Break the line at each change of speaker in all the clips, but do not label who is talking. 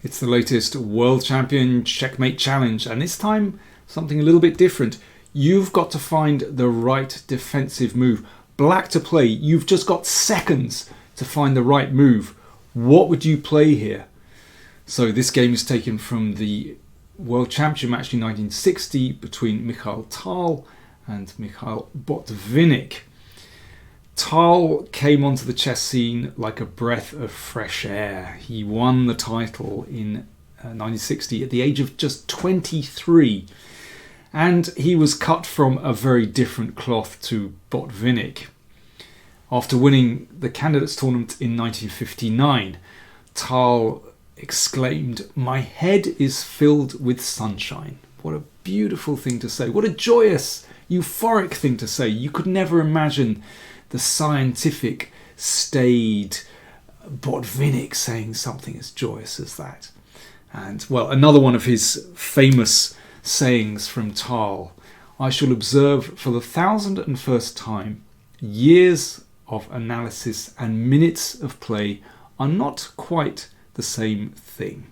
It's the latest World Champion Checkmate Challenge, and this time something a little bit different. You've got to find the right defensive move. Black to play, you've just got seconds to find the right move. What would you play here? So this game is taken from the World Championship match in 1960 between Mikhail Tal and Mikhail Botvinnik. Tal came onto the chess scene like a breath of fresh air. He won the title in 1960 at the age of just 23. And he was cut from a very different cloth to Botvinnik. After winning the Candidates Tournament in 1959, Tal exclaimed, "My head is filled with sunshine." What a beautiful thing to say. What a joyous, euphoric thing to say. You could never imagine the scientific, staid Botvinnik saying something as joyous as that. And, well, another one of his famous sayings from Tal: "I shall observe for the 1,001st time, years of analysis and minutes of play are not quite the same thing."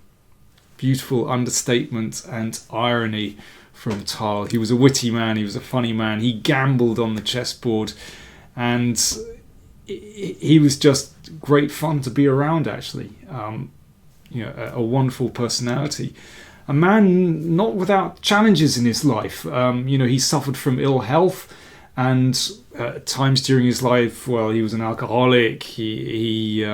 Beautiful understatement and irony from Tal. He was a witty man, he was a funny man, he gambled on the chessboard, and he was just great fun to be around, actually. A wonderful personality. A man not without challenges in his life. He suffered from ill health, and at times during his life, well, he was an alcoholic. He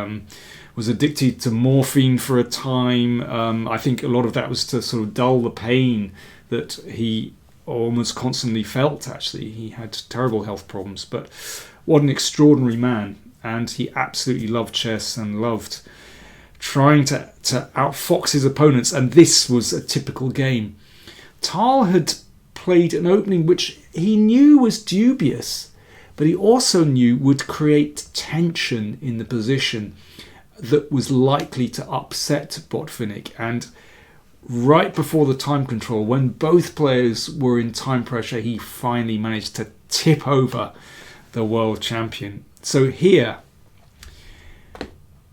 was addicted to morphine for a time. I think a lot of that was to sort of dull the pain that he almost constantly felt, actually. He had terrible health problems, but what an extraordinary man. And he absolutely loved chess and loved trying to outfox his opponents, and this was a typical game. Tal had played an opening which he knew was dubious, but he also knew would create tension in the position that was likely to upset Botvinnik. And right before the time control, when both players were in time pressure, he finally managed to tip over the world champion. So here,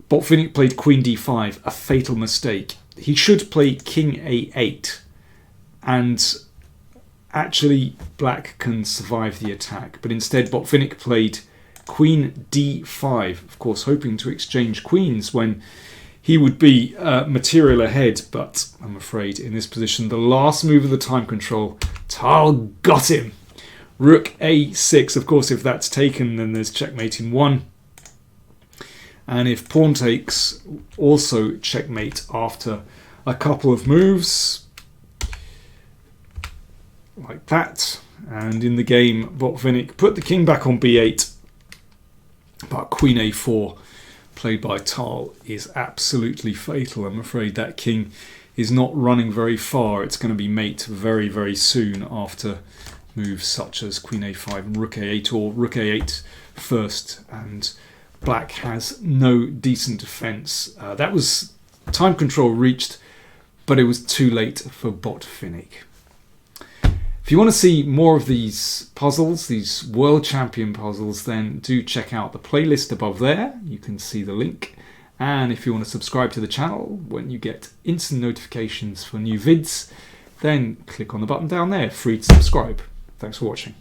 Botvinnik played Queen d5, a fatal mistake. He should play King a8, and actually Black can survive the attack. But instead Botvinnik played Queen d5, of course hoping to exchange queens when he would be material ahead. But I'm afraid in this position, the last move of the time control, Tal got him. Rook a6, of course if that's taken then there's checkmate in 1. And if pawn takes, also checkmate after a couple of moves like that. And in the game, Botvinnik put the king back on b8, but Queen a4 played by Tal is absolutely fatal. I'm afraid that king is not running very far. It's going to be mate very, very soon after moves such as Queen a5 and Rook a8, or Rook a8 first, and Black has no decent defence. That was time control reached, but it was too late for Botvinnik. If you want to see more of these puzzles, these world champion puzzles, then do check out the playlist above there. You can see the link. And if you want to subscribe to the channel when you get instant notifications for new vids, then click on the button down there, free to subscribe. Thanks for watching.